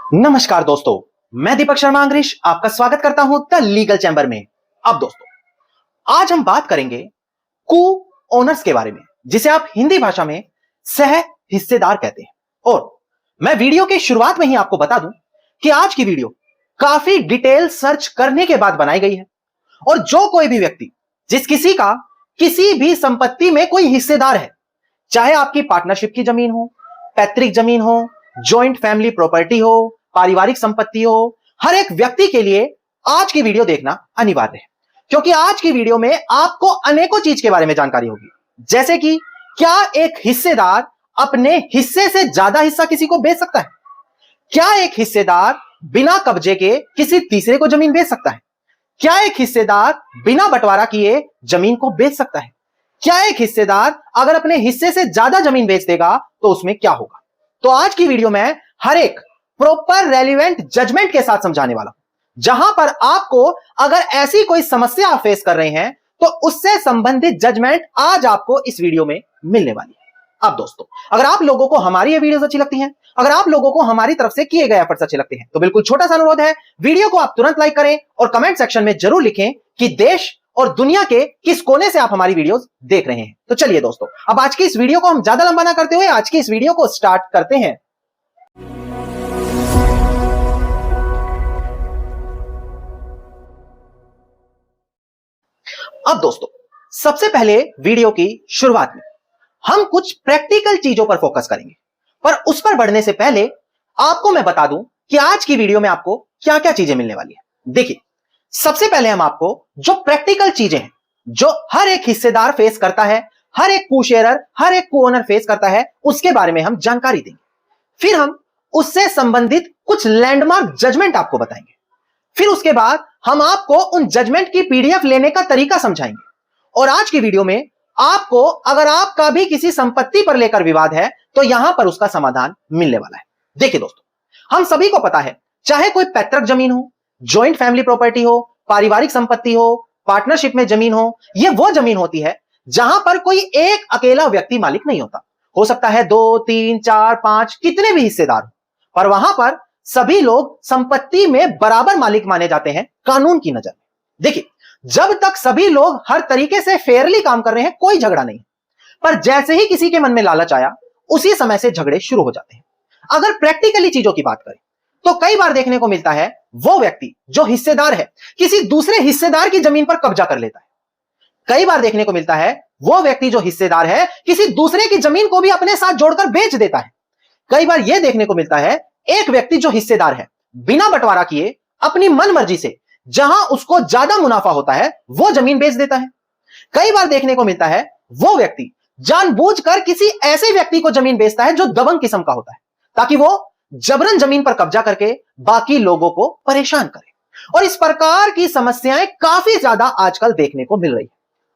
नमस्कार दोस्तों, मैं दीपक शर्मा अंग्रेश आपका स्वागत करता हूं द लीगल चैंबर में। अब दोस्तों, आज हम बात करेंगे को ओनर्स के बारे में, जिसे आप हिंदी भाषा में सह हिस्सेदार कहते हैं। और मैं वीडियो के शुरुआत में ही आपको बता दूं कि आज की वीडियो काफी डिटेल सर्च करने के बाद बनाई गई है और जो कोई भी व्यक्ति जिस किसी का किसी भी संपत्ति में कोई हिस्सेदार है, चाहे आपकी पार्टनरशिप की जमीन हो, पैतृक जमीन हो, जॉइंट फैमिली प्रॉपर्टी हो, पारिवारिक संपत्ति हो, हर एक व्यक्ति के लिए आज की वीडियो देखना अनिवार्य है, क्योंकि आज की वीडियो में आपको अनेकों चीज के बारे में जानकारी होगी। जैसे कि क्या एक हिस्सेदार अपने हिस्से से ज्यादा हिस्सा किसी को बेच सकता है? क्या एक हिस्सेदार बिना कब्जे के किसी तीसरे को जमीन बेच सकता है? क्या एक हिस्सेदार बिना बंटवारा किए जमीन को बेच सकता है? क्या एक हिस्सेदार अगर अपने हिस्से से ज्यादा जमीन बेच देगा तो उसमें क्या होगा? तो आज की वीडियो में हर एक प्रॉपर रेलिवेंट जजमेंट के साथ समझाने वाला हूं, जहां पर आपको अगर ऐसी कोई समस्या आप फेस कर रहे हैं तो उससे संबंधित जजमेंट आज आपको इस वीडियो में मिलने वाली है। अब दोस्तों, अगर आप लोगों को हमारी ये वीडियोस अच्छी लगती हैं, अगर आप लोगों को हमारी तरफ से किए गए एफर्ट्स अच्छे लगते हैं, तो बिल्कुल छोटा सा अनुरोध है, वीडियो को आप तुरंत लाइक करें और कमेंट सेक्शन में जरूर लिखें कि देश और दुनिया के किस कोने से आप हमारी वीडियोस देख रहे हैं। तो चलिए दोस्तों, अब आज की इस वीडियो को हम ज्यादा लंबा ना करते हुए आज की इस वीडियो को स्टार्ट करते हैं। अब दोस्तों, सबसे पहले वीडियो की शुरुआत में हम कुछ प्रैक्टिकल चीजों पर फोकस करेंगे, पर उस पर बढ़ने से पहले आपको मैं बता दूं कि आज की वीडियो में आपको क्या क्या चीजें मिलने वाली है। देखिए, सबसे पहले हम आपको जो प्रैक्टिकल चीजें हैं जो हर एक हिस्सेदार फेस करता है, हर एक को शेयरर, हर एक को ओनर फेस करता है, उसके बारे में हम जानकारी देंगे। फिर हम उससे संबंधित कुछ लैंडमार्क जजमेंट आपको बताएंगे। फिर उसके बाद हम आपको उन जजमेंट की पीडीएफ लेने का तरीका समझाएंगे। और आज की वीडियो में आपको अगर आपका भी किसी संपत्ति पर लेकर विवाद है तो यहां पर उसका समाधान मिलने वाला है। देखिए दोस्तों, हम सभी को पता है, चाहे कोई पैतृक जमीन हो, जॉइंट फैमिली प्रॉपर्टी हो, पारिवारिक संपत्ति हो, पार्टनरशिप में जमीन हो, यह वो जमीन होती है जहां पर कोई एक अकेला व्यक्ति मालिक नहीं होता। हो सकता है 2, 3, 4, 5 कितने भी हिस्सेदार हो, पर वहां पर सभी लोग संपत्ति में बराबर मालिक माने जाते हैं कानून की नजर में। देखिए, जब तक सभी लोग हर तरीके से फेयरली काम कर रहे हैं, कोई झगड़ा नहीं है, पर जैसे ही किसी के मन में लालच आया, उसी समय से झगड़े शुरू हो जाते हैं। अगर प्रैक्टिकली चीजों की बात करें तो कई बार देखने को मिलता है वो व्यक्ति जो हिस्सेदार है किसी दूसरे हिस्सेदार की जमीन पर कब्जा कर लेता है। कई बार देखने को मिलता है वो व्यक्ति जो हिस्सेदार है किसी दूसरे की जमीन को भी अपने साथ जोड़कर बेच देता है। कई बार यह देखने को मिलता है एक व्यक्ति जो हिस्सेदार है बिना बंटवारा किए अपनी मन मर्जी से जहां उसको ज्यादा मुनाफा होता है वो जमीन बेच देता है। कई बार देखने को मिलता है वो व्यक्ति जानबूझकर किसी ऐसे व्यक्ति को जमीन बेचता है जो दबंग किस्म का होता है, ताकि वो जबरन जमीन पर कब्जा करके बाकी लोगों को परेशान करे। और इस प्रकार की समस्याएं काफी ज्यादा आजकल देखने को मिल रही है।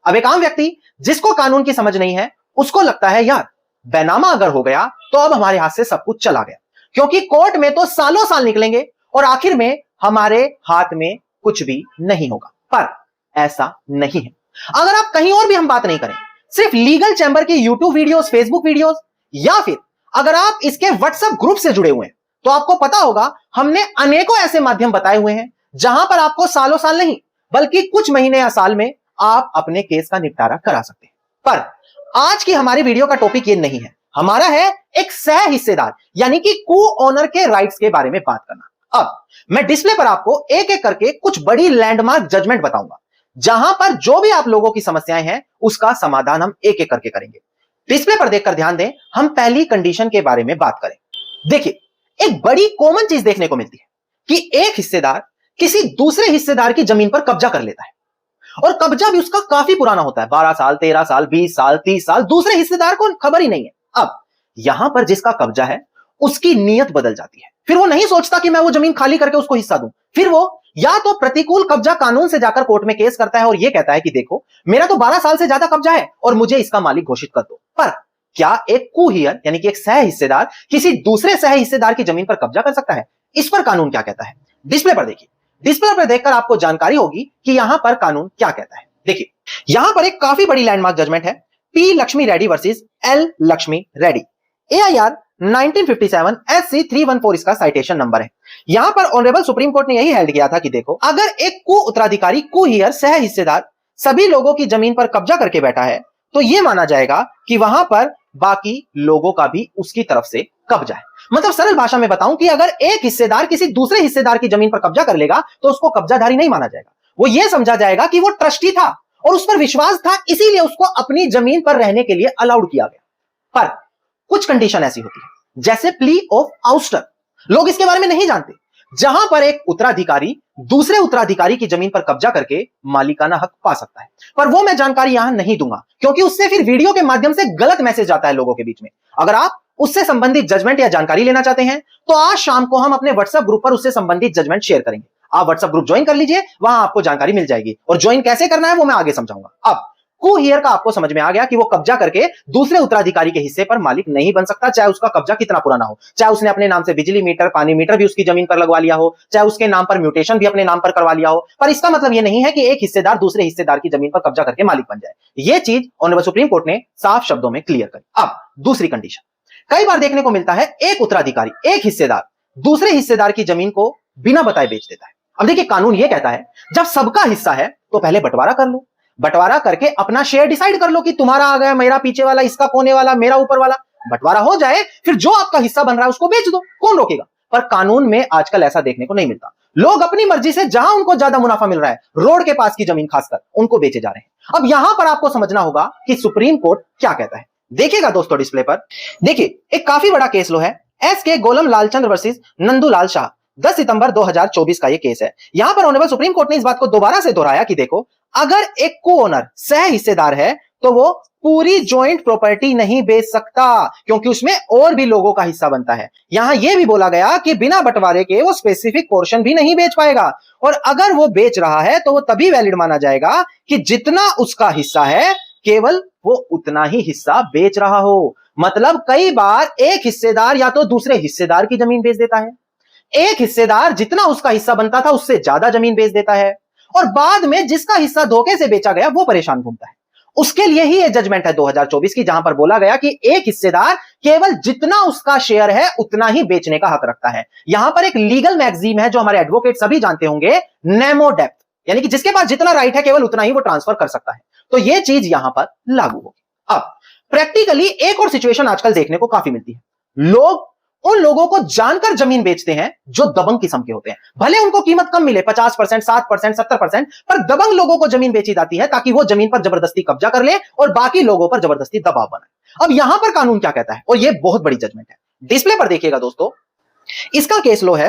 अब एक आम व्यक्ति जिसको कानून की समझ नहीं है, उसको लगता है यार बैनामा अगर हो गया तो अब हमारे हाथ से सब कुछ चला गया, क्योंकि कोर्ट में तो सालों साल निकलेंगे और आखिर में हमारे हाथ में कुछ भी नहीं होगा। पर ऐसा नहीं है। अगर आप कहीं और भी हम बात नहीं करें, सिर्फ लीगल चैंबर की यूट्यूब वीडियोस, फेसबुक वीडियोस, या फिर अगर आप इसके व्हाट्सएप ग्रुप से जुड़े हुए हैं तो आपको पता होगा हमने अनेकों ऐसे माध्यम बताए हुए हैं जहां पर आपको सालों साल नहीं बल्कि कुछ महीने या साल में आप अपने केस का निपटारा करा सकते हैं। पर आज की हमारी वीडियो का टॉपिक ये नहीं है। हमारा है एक सह हिस्सेदार यानी कि को ओनर के राइट्स के बारे में बात करना। अब मैं डिस्प्ले पर आपको एक एक करके कुछ बड़ी लैंडमार्क जजमेंट बताऊंगा, जहां पर जो भी आप लोगों की समस्याएं हैं उसका समाधान हम एक एक करके करेंगे। डिस्प्ले पर देखकर ध्यान दें, हम पहली कंडीशन के बारे में बात करें। देखिए, एक बड़ी कॉमन चीज देखने को मिलती है कि एक हिस्सेदार किसी दूसरे हिस्सेदार की जमीन पर कब्जा कर लेता है, और कब्जा भी उसका काफी पुराना होता है, 12 साल, 13 साल, 20 साल, 30 साल, दूसरे हिस्सेदार को खबर ही नहीं है। अब यहां पर जिसका कब्जा है उसकी नीयत बदल जाती है। फिर वो नहीं सोचता कि मैं वो जमीन खाली करके उसको हिस्सा दूं। फिर वो या तो प्रतिकूल कब्जा कानून से जाकर कोर्ट में केस करता है और ये कहता है कि देखो मेरा तो 12 साल से ज्यादा कब्जा है और मुझे इसका मालिक घोषित कर दो। पर क्या एक को हियर यानी कि एक सह हिस्सेदार किसी दूसरे सह हिस्सेदार की जमीन पर कब्जा कर सकता है? इस पर कानून क्या कहता है? डिस्प्ले पर देखिए। डिस्प्ले पर देखकर आपको जानकारी होगी कि यहां पर कानून क्या कहता है। देखिए, यहां पर एक काफी बड़ी लैंडमार्क जजमेंट है, P Lakshmi Reddy versus L Lakshmi Reddy, AIR 1957 SC 314 इसका साइटेशन नंबर है। यहां पर ऑनरेबल सुप्रीम कोर्ट ने यही हेल्ड किया था कि देखो, अगर एक को उत्तराधिकारी को हियर सह हिस्सेदार सभी लोगों की जमीन पर कब्जा करके बैठा है तो यह माना जाएगा कि वहां पर बाकी लोगों का भी उसकी तरफ से कब्जा है। मतलब सरल भाषा में बताऊं कि अगर एक हिस्सेदार किसी दूसरे हिस्सेदार की जमीन पर कब्जा कर लेगा तो उसको कब्जाधारी नहीं माना जाएगा। वो यह समझा जाएगा कि वो ट्रस्टी था और उस पर विश्वास था, इसीलिए उसको अपनी जमीन पर रहने के लिए अलाउड किया गया। पर कुछ कंडीशन ऐसी होती है जैसे प्ली ऑफ आउस्टर, लोग इसके बारे में नहीं जानते, जहां पर एक उत्तराधिकारी दूसरे उत्तराधिकारी की जमीन पर कब्जा करके मालिकाना हक पा सकता है। पर वो मैं जानकारी यहां नहीं दूंगा क्योंकि उससे फिर वीडियो के माध्यम से गलत मैसेज आता है लोगों के बीच में। अगर आप उससे संबंधित जजमेंट या जानकारी लेना चाहते हैं तो आज शाम को हम अपने व्हाट्सएप ग्रुप पर उससे संबंधित जजमेंट शेयर करेंगे। आप व्हाट्सएप ग्रुप ज्वाइन कर लीजिए, वहां आपको जानकारी मिल जाएगी और ज्वाइन कैसे करना है वो मैं आगे समझाऊंगा। अब को हियर का आपको समझ में आ गया कि वो कब्जा करके दूसरे उत्तराधिकारी के हिस्से पर मालिक नहीं बन सकता, चाहे उसका कब्जा कितना पुराना हो, चाहे उसने अपने नाम से बिजली मीटर पानी मीटर भी उसकी जमीन पर लगवा लिया हो, चाहे उसके नाम पर म्यूटेशन भी अपने नाम पर करवा लिया हो। पर इसका मतलब यह नहीं है कि एक हिस्सेदार दूसरे हिस्सेदार की जमीन पर कब्जा करके मालिक बन जाए। यह चीज ऑनरेबल सुप्रीम कोर्ट ने साफ शब्दों में क्लियर करी। अब दूसरी कंडीशन, कई बार देखने को मिलता है एक उत्तराधिकारी एक हिस्सेदार दूसरे हिस्सेदार की जमीन को बिना बताए बेच देता है। अब देखिए, कानून यह कहता है जब सबका हिस्सा है तो पहले बंटवारा कर लो, बंटवारा करके अपना शेयर डिसाइड कर लो कि तुम्हारा आ गया, मेरा पीछे वाला, इसका कोने वाला, मेरा ऊपर वाला। बंटवारा हो जाए फिर जो आपका हिस्सा बन रहा है उसको बेच दो, कौन रोकेगा। पर कानून में आजकल ऐसा देखने को नहीं मिलता। लोग अपनी मर्जी से जहां उनको ज्यादा मुनाफा मिल रहा है, रोड के पास की जमीन खासकर, उनको बेचे जा रहे हैं। अब यहां पर आपको समझना होगा कि सुप्रीम कोर्ट क्या कहता है। देखिएगा दोस्तों डिस्प्ले पर, देखिए एक काफी बड़ा केस लो है, एस.के. गोलम लालचंद्र वर्सेस नंदूलाल शाह, 10 सितंबर 2024 का ये केस है। यहां पर ऑनरेबल सुप्रीम कोर्ट ने इस बात को दोबारा से दोहराया कि देखो, अगर एक को ओनर सह हिस्सेदार है तो वो पूरी जॉइंट प्रॉपर्टी नहीं बेच सकता क्योंकि उसमें और भी लोगों का हिस्सा बनता है। यहां यह भी बोला गया कि बिना बंटवारे के वो स्पेसिफिक पोर्शन भी नहीं बेच पाएगा, और अगर वो बेच रहा है तो वो तभी वैलिड माना जाएगा कि जितना उसका हिस्सा है केवल वो उतना ही हिस्सा बेच रहा हो। मतलब कई बार एक हिस्सेदार या तो दूसरे हिस्सेदार की जमीन बेच देता है, एक हिस्सेदार जितना उसका हिस्सा बनता था उससे ज्यादा जमीन बेच देता है, और बाद में जिसका हिस्सा धोखे से बेचा गया वो परेशान घूमता है। उसके लिए ही ये जजमेंट है 2024 की, जहां पर बोला गया कि एक हिस्सेदार केवल जितना उसका शेयर है उतना ही बेचने का हक रखता है। यहां पर एक लीगल मैगजीम है जो हमारे एडवोकेट सभी जानते होंगे, नेमो डेप्थ, यानी कि जिसके पास जितना राइट है केवल उतना ही वो ट्रांसफर कर सकता है। तो ये चीज यहां पर लागू होगी। अब प्रैक्टिकली एक और सिचुएशन आजकल देखने को काफी मिलती है। लोग उन लोगों को जानकर जमीन बेचते हैं जो दबंग किस्म के होते हैं, भले उनको कीमत कम मिले 50%, 7%, 70%, पर दबंग लोगों को जमीन बेची जाती है ताकि वो जमीन पर जबरदस्ती कब्जा कर ले और बाकी लोगों पर जबरदस्ती दबाव बनाए। अब यहां पर कानून क्या कहता है, और यह बहुत बड़ी जजमेंट है। डिस्प्ले पर देखिएगा दोस्तों, इसका केस लो है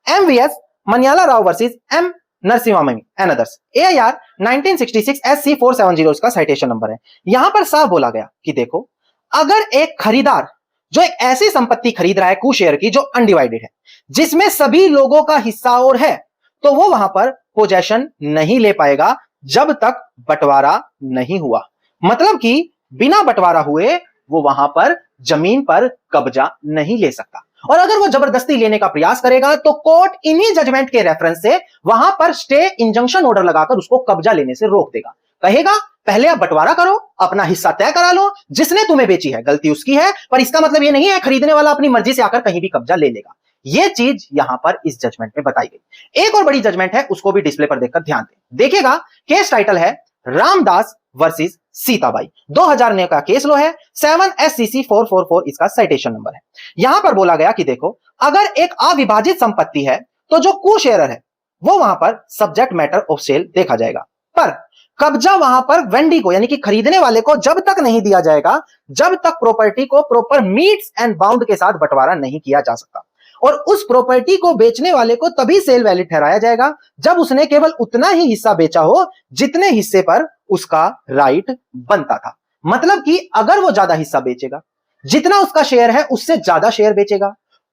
MVS Maniyala Rao versus M Narasimha and others, AIR 1966 SC 470 इसका साइटेशन नंबर है। यहां पर साफ बोला गया कि देखो, अगर एक खरीदार जो एक ऐसी संपत्ति खरीद रहा है कू शेयर की जो अनडिवाइडेड है, जिसमें सभी लोगों का हिस्सा और है, तो वो वहां पर पोजेशन नहीं ले पाएगा जब तक बंटवारा नहीं हुआ। मतलब कि बिना बंटवारा हुए वो वहां पर जमीन पर कब्जा नहीं ले सकता, और अगर वो जबरदस्ती लेने का प्रयास करेगा तो कोर्ट इन्हीं जजमेंट के रेफरेंस से वहां पर स्टे इंजंक्शन ऑर्डर लगाकर उसको कब्जा लेने से रोक देगा। कहेगा पहले आप बंटवारा करो, अपना हिस्सा तय करा लो, जिसने तुम्हें बेची है गलती उसकी है, पर इसका मतलब यह नहीं है खरीदने वाला अपनी मर्जी से आकर कहीं भी कब्जा ले लेगा। यह चीज यहां पर इस जजमेंट में बताई गई। एक और बड़ी जजमेंट है, उसको भी डिस्प्ले पर देखकर ध्यान दें। देखिएगा, केस टाइटल है रामदास वर्सेस सीताबाई, 2009 का केस लो है, 7 SCC 444 इसका साइटेशन नंबर है। यहां पर बोला गया कि देखो, अगर एक अविभाजित संपत्ति है तो जो को शेयरर है वो वहां पर सब्जेक्ट मैटर ऑफ सेल देखा जाएगा, पर कब्जा वहां पर वेंडी को यानी कि खरीदने वाले को जब तक नहीं दिया जाएगा जब तक प्रॉपर्टी को प्रॉपर मीट्स एंड बाउंड के साथ बंटवारा नहीं किया जा सकता, और उस प्रॉपर्टी को बेचने वाले को तभी सेल वैलिड ठहराया जाएगा जब उसने केवल उतना ही हिस्सा बेचा हो जितने हिस्से पर उसका राइट बनता था। मतलब कि अगर वो ज्यादा हिस्सा बेचेगा, जितना उसका शेयर है उससे ज्यादा शेयर बेचेगा,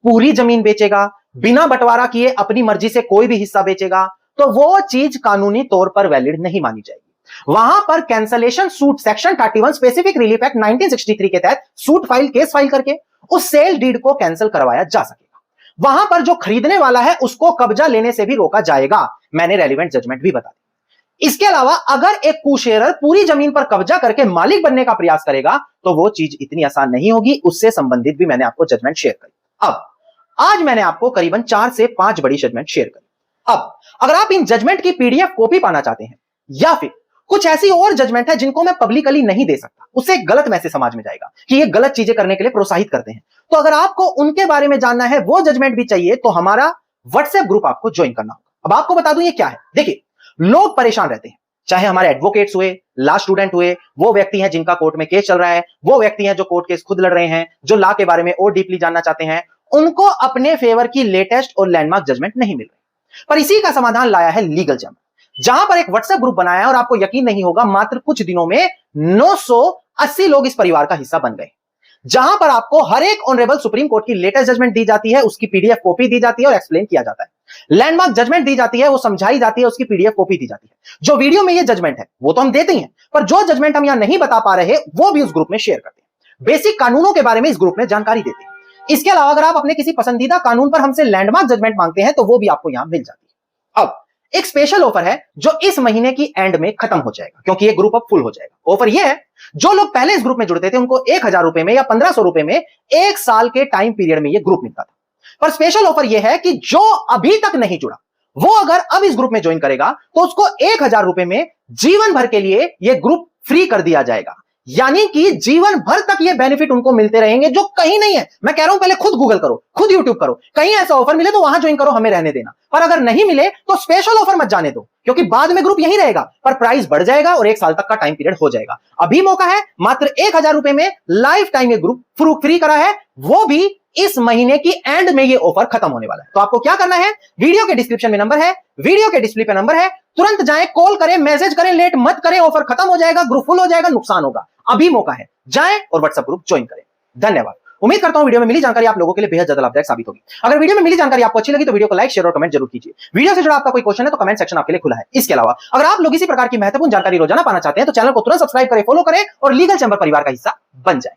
पूरी जमीन बेचेगा, बिना बंटवारा किए अपनी मर्जी से कोई भी हिस्सा बेचेगा, तो वो चीज कानूनी तौर पर वैलिड नहीं मानी जाएगी। वहां पर cancellation suit section 31 specific relief act 1963 के तहत सूट फाइल केस फाइल करके उस सेल डीड को कैंसिल करवाया जा सकेगा। वहां पर जो खरीदने वाला है उसको कब्जा लेने से भी रोका जाएगा। मैंने रेलिवेंट जजमेंट भी बता दी। इसके अलावा अगर एक कुशेयर पूरी जमीन पर कब्जा करके मालिक बनने का प्रयास करेगा तो वो चीज इतनी आसान नहीं होगी। उससे संबंधित भी मैंने आपको जजमेंट शेयर करी। अब आज मैंने आपको करीबन 4 से 5 बड़ी जजमेंट शेयर करी। अब अगर आप इन जजमेंट की पीडीएफ कॉपी पाना चाहते हैं या फिर कुछ ऐसी और जजमेंट है जिनको मैं पब्लिकली नहीं दे सकता, उससे एक गलत मैसेज समाज में जाएगा कि ये गलत चीजें करने के लिए प्रोत्साहित करते हैं, तो अगर आपको उनके बारे में जानना है, वो जजमेंट भी चाहिए, तो हमारा व्हाट्सएप ग्रुप आपको ज्वाइन करना होगा। अब आपको बता दूं ये क्या है। देखिए, लोग परेशान रहते हैं, चाहे हमारे एडवोकेट्स हुए, लॉ स्टूडेंट हुए, वो व्यक्ति हैं जिनका कोर्ट में केस चल रहा है, वो व्यक्ति हैं जो कोर्ट केस खुद लड़ रहे हैं, जो लॉ के बारे में और डीपली जानना चाहते हैं, उनको अपने फेवर की लेटेस्ट और लैंडमार्क जजमेंट नहीं मिल रही। पर इसी का समाधान लाया है लीगल जैम, जहां पर एक व्हाट्सएप ग्रुप बनाया है और आपको यकीन नहीं होगा, मात्र कुछ दिनों में 980 लोग इस परिवार का हिस्सा बन गए, जहां पर आपको हर एक ऑनरेबल सुप्रीम कोर्ट की लेटेस्ट जजमेंट दी जाती है, उसकी पीडीएफ कॉपी दी जाती है और एक्सप्लेन किया जाता है। लैंडमार्क जजमेंट दी जाती है, वो समझाई जाती है, उसकी पीडीएफ कॉपी दी जाती है। जो वीडियो में ये जजमेंट है वो तो हम देते ही हैं, पर जो जजमेंट हम यहां नहीं बता पा रहे वो भी उस ग्रुप में शेयर करते हैं। बेसिक कानूनों के बारे में इस ग्रुप में जानकारी देते हैं। इसके अलावा अगर आप अपने किसी पसंदीदा कानून पर हमसे लैंडमार्क जजमेंट मांगते हैं तो वो भी आपको यहां मिल जाती है। अब एक स्पेशल ऑफर है जो इस महीने की एंड में खत्म हो जाएगा, क्योंकि ये ग्रुप अब फुल हो जाएगा। ऑफर ये है, जो लोग पहले इस ग्रुप में जुड़ते थे उनको 1000 रुपए में या 1500 रुपए में 1 साल के टाइम पीरियड में ये ग्रुप मिलता था। पर स्पेशल ऑफर ये है कि जो अभी तक नहीं जुड़ा वो अगर अब इस ग्रुप में ज्वाइन करेगा तो उसको 1000 रुपए में जीवन भर के लिए ये ग्रुप फ्री कर दिया जाएगा। यानी कि जीवन भर तक ये बेनिफिट उनको मिलते रहेंगे, जो कहीं नहीं है। मैं कह रहा हूं पहले खुद गूगल करो, खुद यूट्यूब करो, कहीं ऐसा ऑफर मिले तो वहां ज्वाइन करो, हमें रहने देना। पर अगर नहीं मिले तो स्पेशल ऑफर मत जाने दो, क्योंकि बाद में ग्रुप यहीं रहेगा पर प्राइस बढ़ जाएगा और 1 साल तक का टाइम पीरियड हो जाएगा। अभी मौका है, मात्र 1000 रुपए में लाइफ टाइम ये ग्रुप फ्री करा है, वो भी इस महीने की एंड में ये ऑफर खत्म होने वाला है। तो आपको क्या करना है, वीडियो के डिस्क्रिप्शन में नंबर है, वीडियो के डिस्प्ले पे नंबर है, तुरंत जाएं, कॉल करें, मैसेज करें, लेट मत करें। ऑफर खत्म हो जाएगा, ग्रुप फुल हो जाएगा, नुकसान होगा। अभी मौका है, जाएं और व्हाट्सएप ग्रुप ज्वाइन करें। धन्यवाद। उम्मीद करता हूं वीडियो में मिली जानकारी आप लोगों के लिए बेहद ज्यादा लाभदायक साबित होगी। अगर वीडियो में मिली जानकारी आपको अच्छी लगी तो वीडियो को लाइक, शेयर और कमेंट जरूर कीजिए। वीडियो से जुड़ा आपका कोई क्वेश्चन है तो कमेंट सेक्शन आपके लिए खुला है। इसके अलावा अगर आप लोग इसी प्रकार की महत्वपूर्ण जानकारी रोजाना पाना चाहते हैं तो चैनल को तुरंत सब्सक्राइब करें, फॉलो करें और लीगल चैंबर परिवार का हिस्सा बन जाए।